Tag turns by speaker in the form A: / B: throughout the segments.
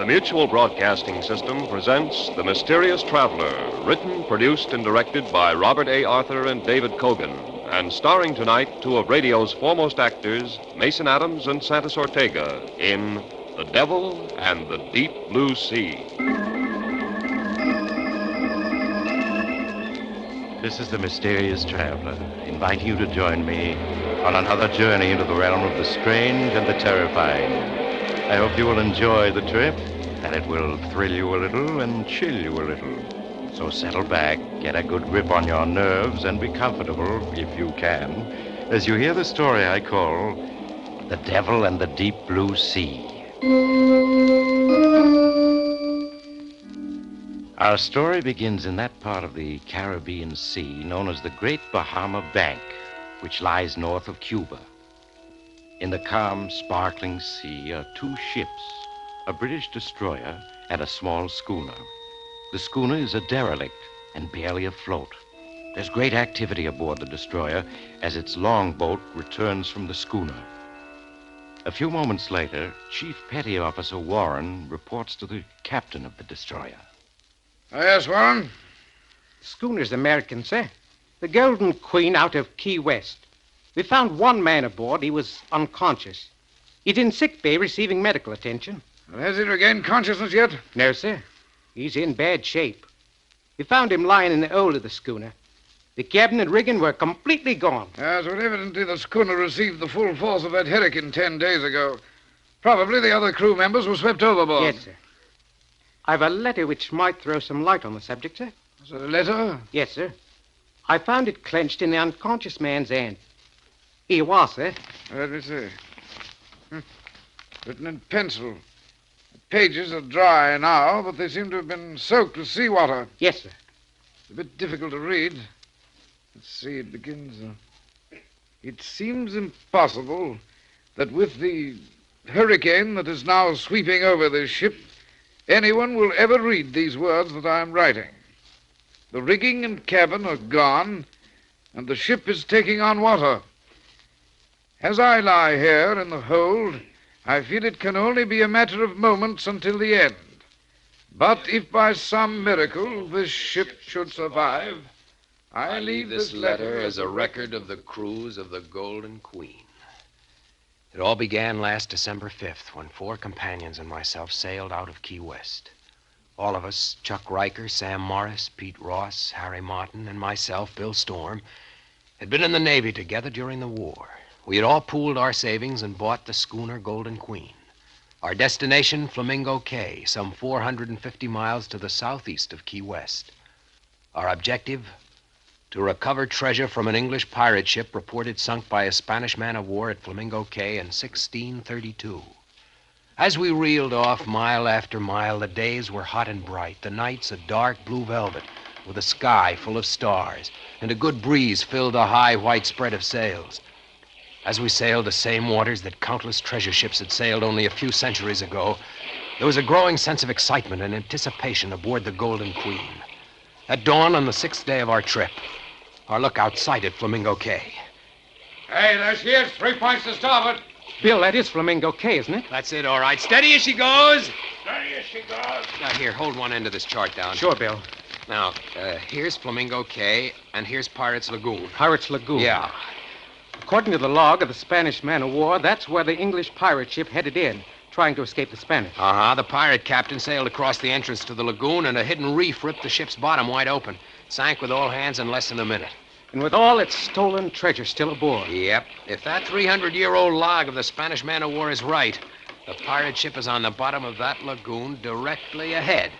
A: The Mutual Broadcasting System presents The Mysterious Traveler, written, produced, and directed by Robert A. Arthur and David Cogan, and starring tonight two of radio's foremost actors, Mason Adams and Santos Ortega, in The Devil and the Deep Blue Sea.
B: This is The Mysterious Traveler, inviting you to join me on another journey into the realm of the strange and the terrifying. I hope you will enjoy the trip, that it will thrill you a little and chill you a little. So settle back, get a good grip on your nerves, and be comfortable, if you can, as you hear the story I call The Devil and the Deep Blue Sea. Our story begins in that part of the Caribbean Sea known as the Great Bahama Bank, which lies north of Cuba. In the calm, sparkling sea are two ships, a British destroyer and a small schooner. The schooner is a derelict and barely afloat. There's great activity aboard the destroyer as its longboat returns from the schooner. A few moments later, Chief Petty Officer Warren reports to the captain of the destroyer.
C: Yes, Warren?
D: The schooner's American, sir. The Golden Queen out of Key West. We found one man aboard. He was unconscious. He's in sick bay receiving medical attention.
C: Well, has he regained consciousness yet?
D: No, sir. He's in bad shape. We found him lying in the hold of the schooner. The cabin and rigging were completely gone.
C: Yes, well, evidently the schooner received the full force of that hurricane 10 days ago. Probably the other crew members were swept overboard.
D: Yes, sir. I've a letter which might throw some light on the subject, sir.
C: Is it a letter?
D: Yes, sir. I found it clenched in the unconscious man's hand. Here you are, sir.
C: Let me see. Written in pencil. The pages are dry now, but they seem to have been soaked with seawater.
D: Yes, sir.
C: It's a bit difficult to read. Let's see, it begins... It seems impossible that with the hurricane that is now sweeping over this ship, anyone will ever read these words that I am writing. The rigging and cabin are gone, and the ship is taking on water. As I lie here in the hold, I feel it can only be a matter of moments until the end. But if by some miracle this ship should survive, I leave this letter
E: as a record of the cruise of the Golden Queen. It all began last December 5th when 4 companions and myself sailed out of Key West. All of us, Chuck Riker, Sam Morris, Pete Ross, Harry Martin, and myself, Bill Storm, had been in the Navy together during the war. We had all pooled our savings and bought the schooner Golden Queen. Our destination, Flamingo Cay, some 450 miles to the southeast of Key West. Our objective, to recover treasure from an English pirate ship reported sunk by a Spanish man-of-war at Flamingo Cay in 1632. As we reeled off mile after mile, the days were hot and bright, the nights a dark blue velvet with a sky full of stars, and a good breeze filled the high white spread of sails. As we sailed the same waters that countless treasure ships had sailed only a few centuries ago, there was a growing sense of excitement and anticipation aboard the Golden Queen. At dawn on the 6th day of our trip, our lookout sighted Flamingo Cay.
C: Hey, there she is. 3 points to starboard.
D: Bill, that is Flamingo Cay, isn't it?
E: That's it, all right. Steady as she goes.
C: Steady as she goes.
E: Now, here, hold one end of this chart down.
D: Sure, Bill.
E: Now, here's Flamingo Cay, and here's Pirates Lagoon.
D: Pirates Lagoon.
E: Yeah.
D: According to the log of the Spanish man-of-war, that's where the English pirate ship headed in, trying to escape the Spanish.
E: Uh-huh. The pirate captain sailed across the entrance to the lagoon, and a hidden reef ripped the ship's bottom wide open. Sank with all hands in less than a minute.
D: And with all its stolen treasure still aboard.
E: Yep. If that 300-year-old log of the Spanish man-of-war is right, the pirate ship is on the bottom of that lagoon directly ahead.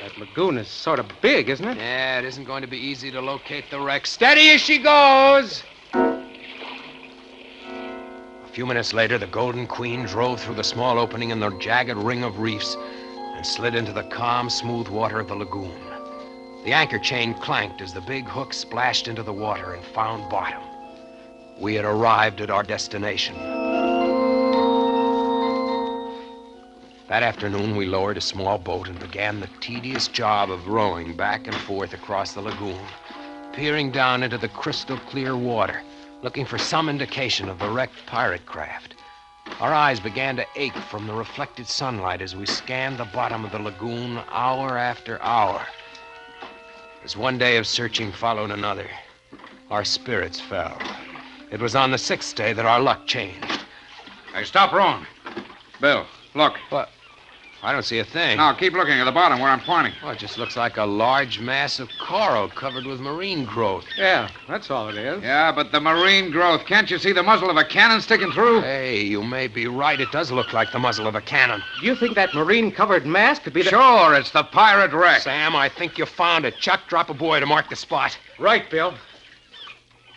D: That lagoon is sort of big, isn't it?
E: Yeah, it isn't going to be easy to locate the wreck. Steady as she goes! A few minutes later, the Golden Queen drove through the small opening in the jagged ring of reefs and slid into the calm, smooth water of the lagoon. The anchor chain clanked as the big hook splashed into the water and found bottom. We had arrived at our destination. That afternoon, we lowered a small boat and began the tedious job of rowing back and forth across the lagoon, peering down into the crystal clear water, looking for some indication of the wrecked pirate craft. Our eyes began to ache from the reflected sunlight as we scanned the bottom of the lagoon hour after hour. As one day of searching followed another, our spirits fell. It was on the 6th day that our luck changed.
C: Hey, stop rowing. Bill, look.
E: What? I don't see a thing.
C: Now, keep looking at the bottom where I'm pointing.
E: Well, it just looks like a large mass of coral covered with marine growth.
D: Yeah, that's all it is.
C: Yeah, but the marine growth. Can't you see the muzzle of a cannon sticking through?
E: Hey, you may be right. It does look like the muzzle of a cannon.
D: Do you think that marine-covered mass could be the...
C: Sure, it's the pirate wreck.
E: Sam, I think you found it. Chuck, drop a buoy to mark the spot.
D: Right, Bill.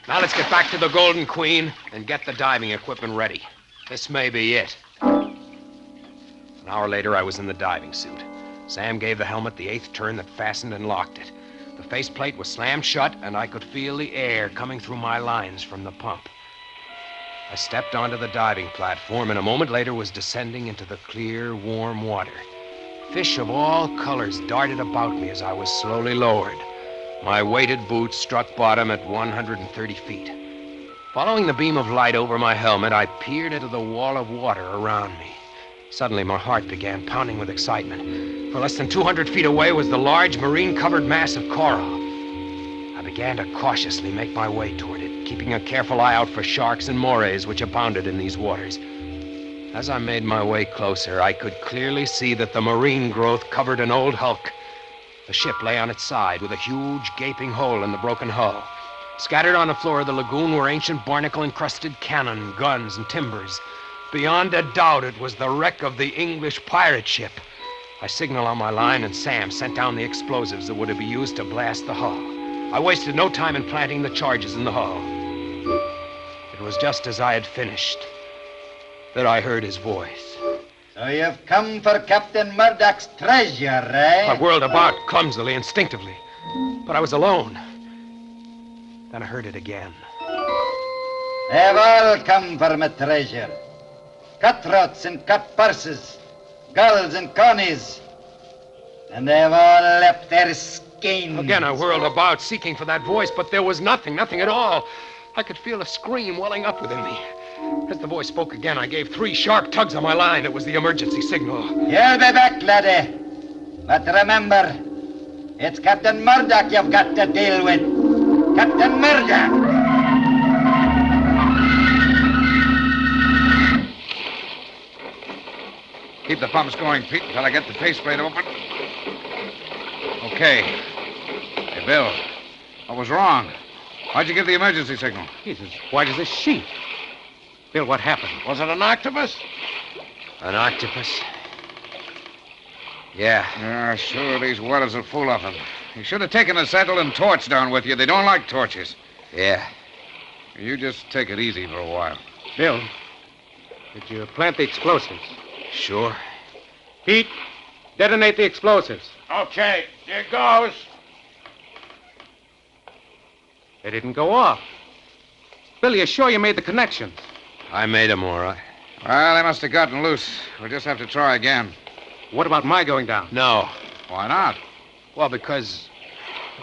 E: Now let's get back to the Golden Queen and get the diving equipment ready. This may be it. An hour later, I was in the diving suit. Sam gave the helmet the 8th turn that fastened and locked it. The faceplate was slammed shut, and I could feel the air coming through my lines from the pump. I stepped onto the diving platform, and a moment later was descending into the clear, warm water. Fish of all colors darted about me as I was slowly lowered. My weighted boots struck bottom at 130 feet. Following the beam of light over my helmet, I peered into the wall of water around me. Suddenly, my heart began pounding with excitement. For less than 200 feet away was the large marine-covered mass of coral. I began to cautiously make my way toward it, keeping a careful eye out for sharks and morays which abounded in these waters. As I made my way closer, I could clearly see that the marine growth covered an old hulk. The ship lay on its side with a huge gaping hole in the broken hull. Scattered on the floor of the lagoon were ancient barnacle-encrusted cannon, guns, and timbers. Beyond a doubt, it was the wreck of the English pirate ship. I signaled on my line, and Sam sent down the explosives that were to be used to blast the hull. I wasted no time in planting the charges in the hull. It was just as I had finished that I heard his voice.
F: So you've come for Captain Murdoch's treasure, eh?
E: I whirled about clumsily, instinctively, but I was alone. Then I heard it again.
F: They've all come for my treasure. Cutthroats and cut purses, gulls and connies. And they've all left their skins.
E: Again, I whirled about, seeking for that voice, but there was nothing at all. I could feel a scream welling up within me. As the voice spoke again, I gave 3 sharp tugs on my line. It was the emergency signal.
F: You'll be back, laddie. But remember, it's Captain Murdoch you've got to deal with. Captain Murdoch!
C: Keep the pumps going, Pete, until I get the faceplate open. Okay. Hey, Bill, what was wrong? Why'd you give the emergency signal?
D: He's as white as a sheet. Bill, what happened?
C: Was it an octopus?
E: An octopus? Yeah.
C: Yeah, sure, these waters are full of them. You should have taken a settle and torch down with you. They don't like torches.
E: Yeah.
C: You just take it easy for a while.
D: Bill, did you plant the explosives?
E: Sure.
D: Pete, detonate the explosives.
C: Okay, here goes.
D: They didn't go off. Bill, you sure you made the connections?
E: I made them all right.
C: Well, they must have gotten loose. We'll just have to try again.
D: What about my going down?
E: No.
C: Why not?
E: Well, because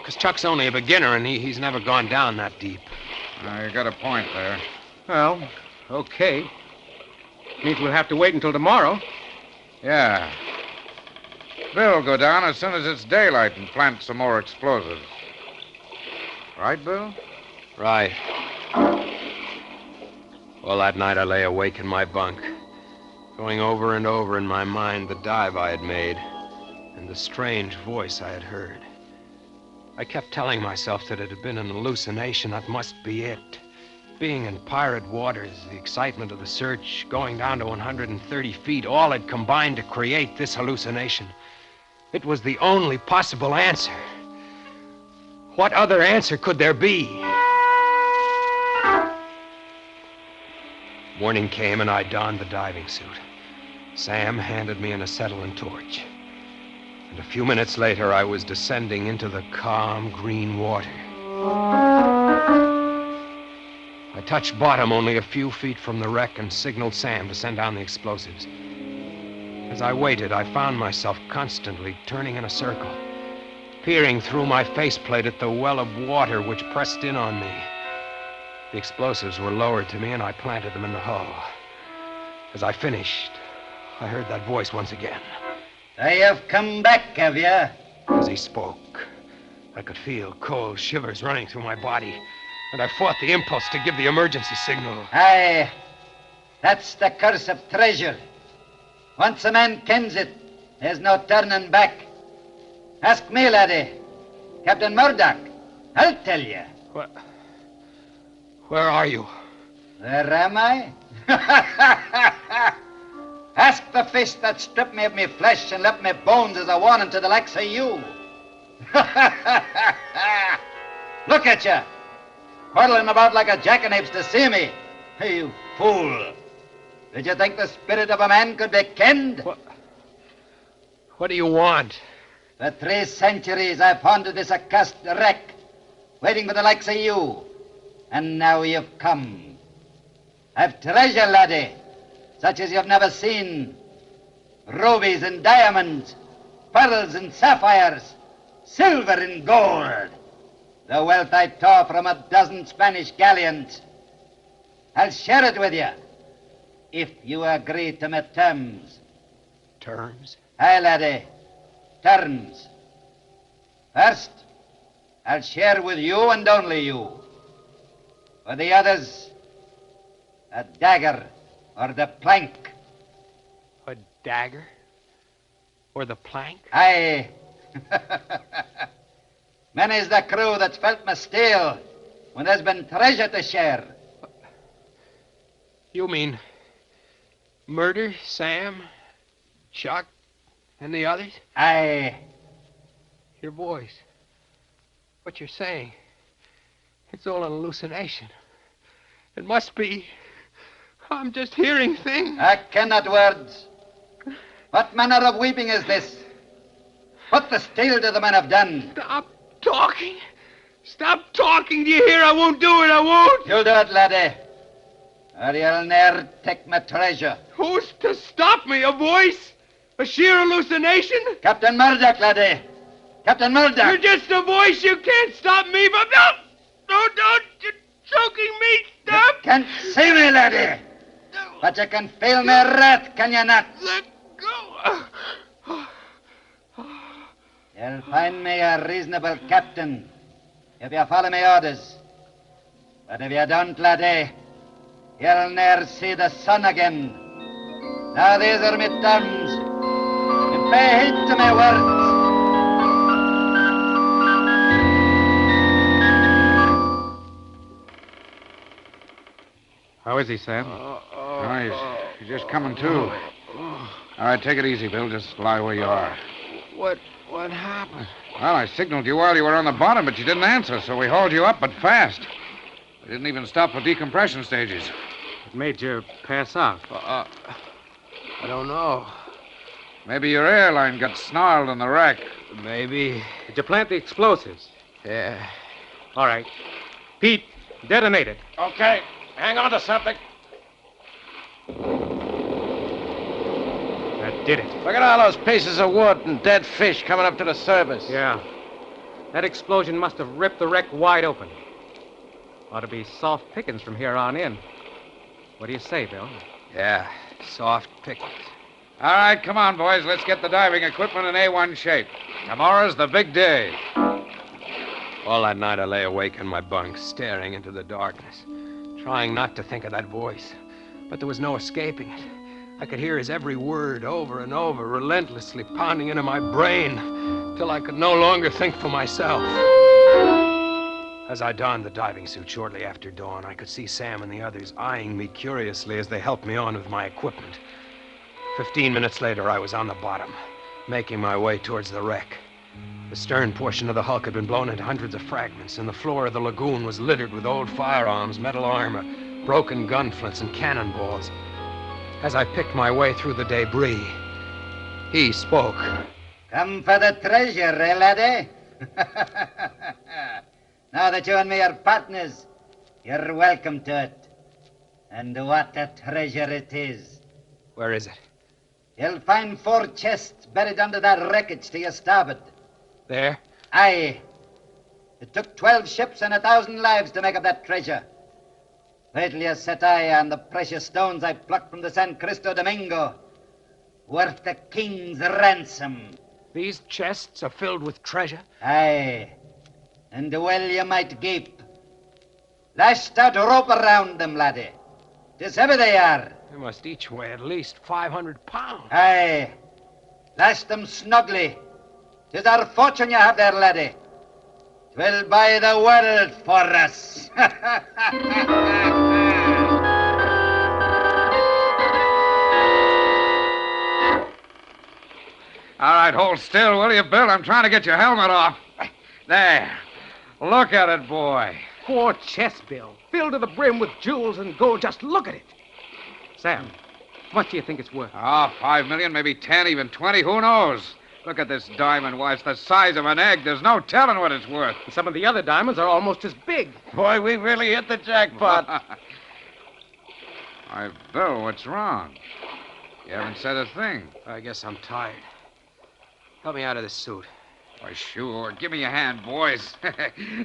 E: Chuck's only a beginner, and he's never gone down that deep.
C: You got a point there.
D: Well, okay. Means we'll have to wait until tomorrow.
C: Yeah. Bill will go down as soon as it's daylight and plant some more explosives. Right, Bill?
E: Right. Well, that night I lay awake in my bunk, going over and over in my mind the dive I had made and the strange voice I had heard. I kept telling myself that it had been an hallucination. That must be it. Being in pirate waters, the excitement of the search, going down to 130 feet, all had combined to create this hallucination. It was the only possible answer. What other answer could there be? Morning came and I donned the diving suit. Sam handed me an acetylene torch. And a few minutes later, I was descending into the calm green water. I touched bottom only a few feet from the wreck and signaled Sam to send down the explosives. As I waited, I found myself constantly turning in a circle, peering through my faceplate at the well of water which pressed in on me. The explosives were lowered to me, and I planted them in the hull. As I finished, I heard that voice once again.
F: I have come back, have you?
E: As he spoke, I could feel cold shivers running through my body, and I fought the impulse to give the emergency signal.
F: Aye, that's the curse of treasure. Once a man kens it, there's no turning back. Ask me, laddie. Captain Murdoch, I'll tell you.
E: Where are you?
F: Where am I? Ask the fish that stripped me of me flesh and left me bones as a warning to the likes of you. Look at you, whirling about like a jackanapes to see me. You fool. Did you think the spirit of a man could be kenned?
E: What do you want?
F: For 3 centuries I've haunted this accursed wreck, waiting for the likes of you. And now you've come. I've treasure, laddie, such as you've never seen. Rubies and diamonds, pearls and sapphires, silver and gold. The wealth I tore from a dozen Spanish galleons. I'll share it with you, if you agree to my terms.
E: Terms?
F: Aye, laddie, terms. First, I'll share with you and only you. For the others, a dagger or the plank.
E: A dagger? Or the plank?
F: Aye. Many's the crew that's felt my steel when there's been treasure to share.
E: You mean murder Sam, Chuck, and the others?
F: Aye.
E: Your voice, what you're saying, it's all an hallucination. It must be. I'm just hearing things.
F: I cannot words. What manner of weeping is this? What the steel do the men have done?
E: Stop talking. Stop talking. Do you hear? I won't do it. I won't.
F: You'll do it, laddie. Or you'll ne'er take my treasure.
E: Who's to stop me? A voice? A sheer hallucination?
F: Captain Murdoch, laddie. Captain Murdoch.
E: You're just a voice. You can't stop me. But no, don't. You're choking me. Stop.
F: You can't see me, laddie. But you can feel me wrath, can you not?
E: Let go.
F: You'll find me a reasonable captain if you follow me orders. But if you don't, laddie, you'll ne'er see the sun again. Now these are my terms. And pay heed to my words.
D: How is he, Sam?
C: He's just coming to. All right, take it easy, Bill. Just lie where you are.
E: What happened?
C: Well, I signaled you while you were on the bottom, but you didn't answer, so we hauled you up, but fast. We didn't even stop for decompression stages.
D: What made you pass out?
E: I don't know.
C: Maybe your airline got snarled in the wreck.
E: Maybe.
D: Did you plant the explosives?
E: Yeah.
D: All right. Pete, detonate it.
B: Okay, hang on to something.
D: That did it.
B: Look at all those pieces of wood and dead fish coming up to the surface.
D: Yeah. That explosion must have ripped the wreck wide open. Ought to be soft pickings from here on in. What do you say, Bill?
E: Yeah, soft pickings.
C: All right, come on, boys. Let's get the diving equipment in A1 shape. Tomorrow's the big day.
E: All that night I lay awake in my bunk, staring into the darkness, trying not to think of that voice. But there was no escaping it. I could hear his every word over and over, relentlessly pounding into my brain, till I could no longer think for myself. As I donned the diving suit shortly after dawn, I could see Sam and the others eyeing me curiously as they helped me on with my equipment. 15 minutes later, I was on the bottom, making my way towards the wreck. The stern portion of the hulk had been blown into hundreds of fragments, and the floor of the lagoon was littered with old firearms, metal armor, broken gun flints, and cannonballs. As I picked my way through the debris, he spoke.
F: Come for the treasure, eh, laddie? Now that you and me are partners, you're welcome to it. And what a treasure it is.
E: Where is it?
F: You'll find 4 chests buried under that wreckage to your starboard.
E: There?
F: Aye. It took 12 ships and 1,000 lives to make up that treasure. Wait till you set eye on the precious stones I plucked from the San Cristo Domingo. Worth a king's ransom.
E: These chests are filled with treasure?
F: Aye. And well you might gape. Lashed out rope around them, laddie. 'Tis heavy they are.
E: They must each weigh at least 500 pounds.
F: Aye. Lash them snugly. 'Tis our fortune you have there, laddie. 'Twill buy the world for us.
C: All right, hold still, will you, Bill? I'm trying to get your helmet off. There. Look at it, boy.
D: 4 chests, Bill, filled to the brim with jewels and gold. Just look at it. Sam, what do you think it's worth?
C: Oh, 5 million, maybe 10, even 20. Who knows? Look at this diamond. Why, it's the size of an egg. There's no telling what it's worth.
D: And some of the other diamonds are almost as big.
B: Boy, we really hit the jackpot.
C: Why, Bill, what's wrong? You haven't said a thing.
E: I guess I'm tired. Help me out of this suit.
C: Why, sure. Give me your hand, boys.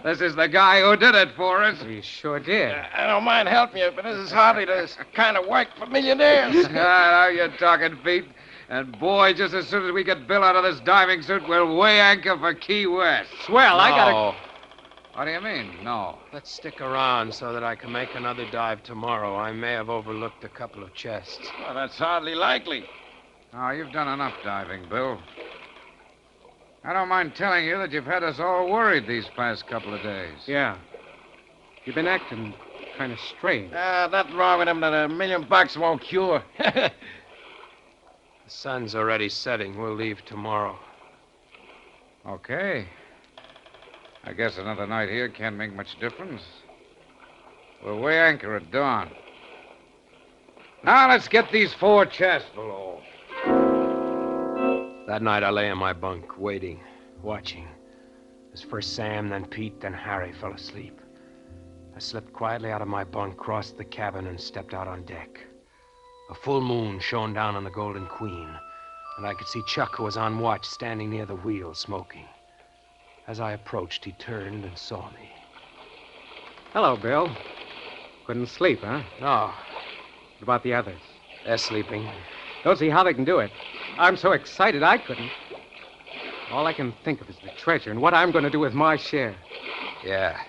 C: This is the guy who did it for us.
D: You sure did.
B: I don't mind helping you, but this is hardly the kind of work for millionaires.
C: Now you're talking, Pete. And, boy, just as soon as we get Bill out of this diving suit, we'll weigh anchor for Key West.
D: Swell, I gotta...
E: No.
C: What do you mean, no?
E: Let's stick around so that I can make another dive tomorrow. I may have overlooked a couple of chests.
B: Well, that's hardly likely.
C: Oh, you've done enough diving, Bill. I don't mind telling you that you've had us all worried these past couple of days.
D: Yeah. You've been acting kind of strange.
B: Nothing wrong with him that $1 million won't cure.
E: The sun's already setting. We'll leave tomorrow.
C: Okay. I guess another night here can't make much difference. We'll weigh anchor at dawn. Now let's get these 4 chests below.
E: That night I lay in my bunk, waiting, watching. As first Sam, then Pete, then Harry fell asleep. I slipped quietly out of my bunk, crossed the cabin, and stepped out on deck. A full moon shone down on the Golden Queen, and I could see Chuck, who was on watch, standing near the wheel, smoking. As I approached, he turned and saw me.
D: Hello, Bill. Couldn't sleep, huh?
E: No,
D: What about the others?
E: they're sleeping.
D: Don't see how they can do it. I'm so excited I couldn't. All I can think of is the treasure and what I'm going to do with my share.
E: Yeah.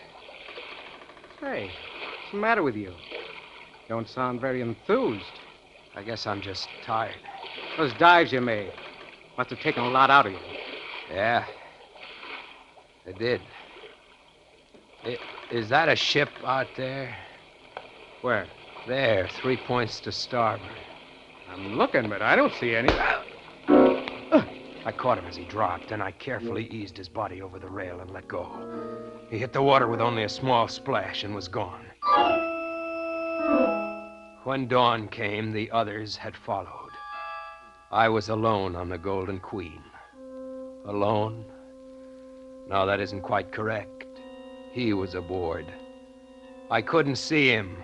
D: Hey, what's the matter with you? Don't sound very enthused.
E: I guess I'm just tired.
D: Those dives you made must have taken a lot out of you.
E: Yeah. It did. Is that a ship out there?
D: Where?
E: There, 3 points to starboard.
D: I'm looking, but I don't see any.
E: I caught him as he dropped, and I carefully eased his body over the rail and let go. He hit the water with only a small splash and was gone. When dawn came, the others had followed. I was alone on the Golden Queen. Alone? No, that isn't quite correct. He was aboard. I couldn't see him,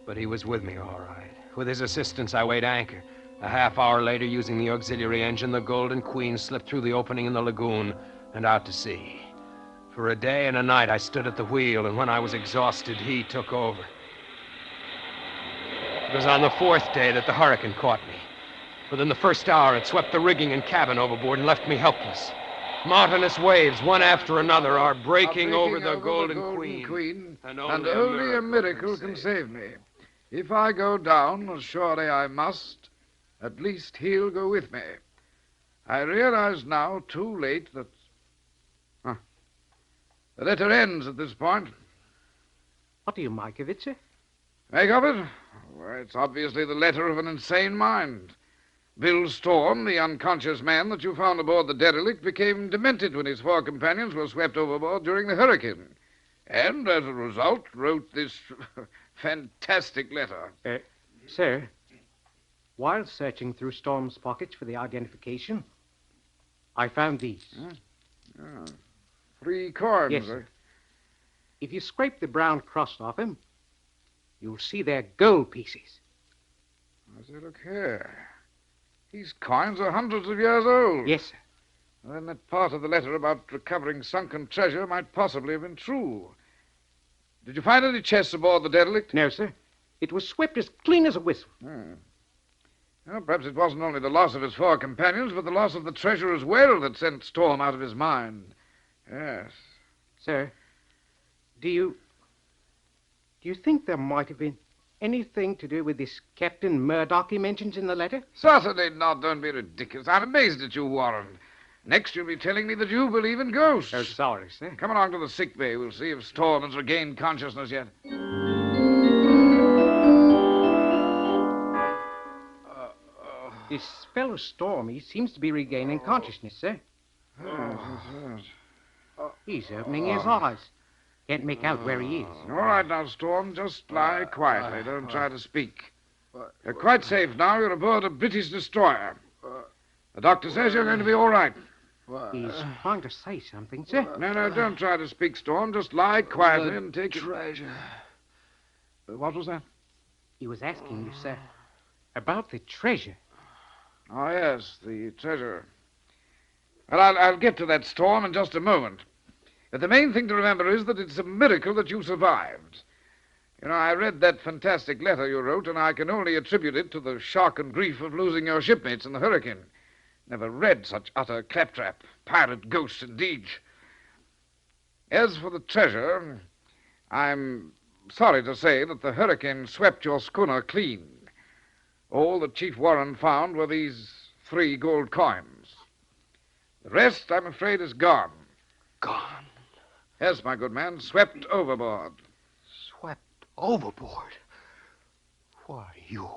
E: but he was with me all right. With his assistance, I weighed anchor. A half hour later, using the auxiliary engine, the Golden Queen slipped through the opening in the lagoon and out to sea. For a day and a night, I stood at the wheel, and when I was exhausted, he took over. It was on the 4th day that the hurricane caught me. Within the first hour, it swept the rigging and cabin overboard and left me helpless. Mountainous waves, one after another, are breaking over the Golden Queen.
C: And only a miracle can save me. If I go down, as surely I must, at least he'll go with me. I realize now, too late, that... The letter ends at this point.
D: What do you make of it, sir?
C: Make of it? Well, it's obviously the letter of an insane mind. Bill Storm, the unconscious man that you found aboard the derelict, became demented when his 4 companions were swept overboard during the hurricane. And, as a result, wrote this fantastic letter.
D: Sir, while searching through Storm's pockets for the identification, I found these.
C: 3 coins.
D: Yes, sir. If you scrape the brown crust off him, you'll see they're gold pieces.
C: I say, look here. These coins are hundreds of years old.
D: Yes, sir.
C: Then that part of the letter about recovering sunken treasure might possibly have been true. Did you find any chests aboard the derelict?
D: No, sir. It was swept as clean as a whistle.
C: Well, perhaps it wasn't only the loss of his 4 companions, but the loss of the treasure as well that sent Storm out of his mind. Yes.
D: Sir, do you think there might have been anything to do with this Captain Murdoch he mentions in the letter?
C: Certainly not. Don't be ridiculous. I'm amazed at you, Warren. Next, you'll be telling me that you believe in ghosts.
D: Oh, sorry, sir.
C: Come along to the sick bay. We'll see if Storm has regained consciousness yet.
D: This fellow Storm, he seems to be regaining consciousness, sir. He's opening his eyes. Can't make out where he is.
C: All right now, Storm. Just lie quietly. Don't try to speak. You're quite safe now. You're aboard a British destroyer. The doctor says you're going to be all right.
D: He's trying to say something, sir.
C: No, don't try to speak, Storm. Just lie quietly and take
G: treasure.
C: What was that?
D: He was asking you, sir, about the treasure.
C: Oh, yes, the treasure. Well, I'll get to that, Storm, in just a moment. But the main thing to remember is that it's a miracle that you survived. You know, I read that fantastic letter you wrote, and I can only attribute it to the shock and grief of losing your shipmates in the hurricane. Never read such utter claptrap. Pirate ghosts, indeed. As for the treasure, I'm sorry to say that the hurricane swept your schooner clean. All that Chief Warren found were these 3 gold coins. The rest, I'm afraid, is gone.
G: Gone.
C: Yes, my good man, swept overboard.
G: Swept overboard. Why, you,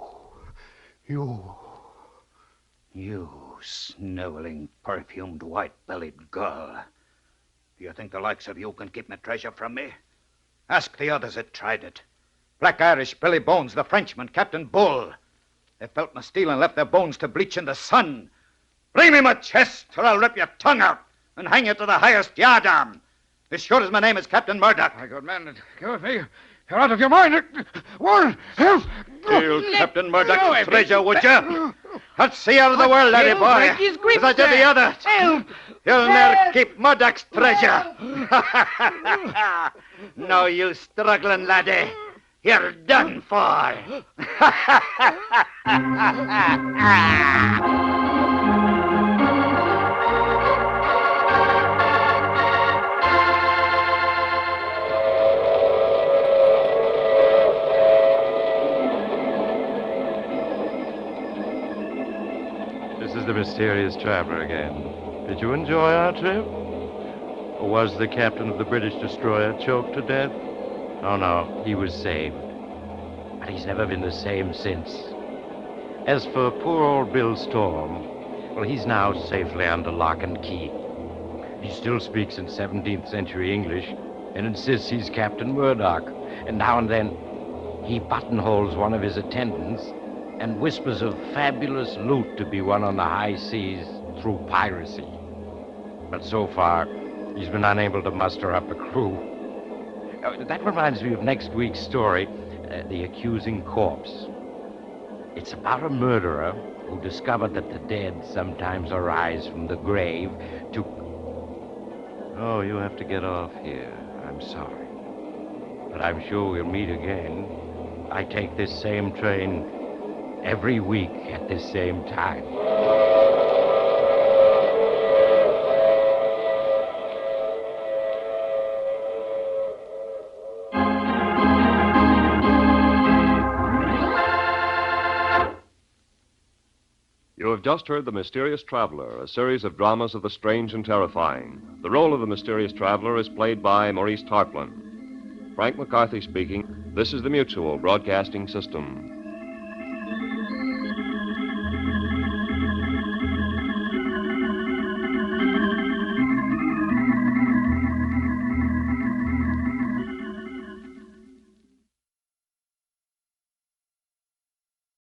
G: sniveling, perfumed, white-bellied girl. Do you think the likes of you can keep my treasure from me? Ask the others that tried it. Black Irish, Billy Bones, the Frenchman, Captain Bull. They felt my steel and left their bones to bleach in the sun. Bring me my chest, or I'll rip your tongue out and hang you to the highest yardarm. As sure as my name is Captain Murdoch.
C: My good man, go with me. You're out of your mind. Warren, help!
G: Steal Captain Murdoch's treasure, would you? Let's see out of the world, laddie boy. As I did the others. Help! You'll never keep Murdoch's treasure. No, you struggling laddie. You're done for.
B: This is the mysterious traveler again. Did you enjoy our trip? Or was the captain of the British destroyer choked to death? Oh, no, he was saved. But he's never been the same since. As for poor old Bill Storm, well, he's now safely under lock and key. He still speaks in 17th century English and insists he's Captain Murdoch. And now and then, he buttonholes one of his attendants and whispers of fabulous loot to be won on the high seas through piracy. But so far, he's been unable to muster up a crew. That reminds me of next week's story, The Accusing Corpse. It's about a murderer who discovered that the dead sometimes arise from the grave to... Oh, you have to get off here. I'm sorry. But I'm sure we'll meet again. I take this same train every week at this same time.
A: You have just heard The Mysterious Traveler, a series of dramas of the strange and terrifying. The role of the mysterious traveler is played by Maurice Tarplin. Frank McCarthy speaking. This is the Mutual Broadcasting System.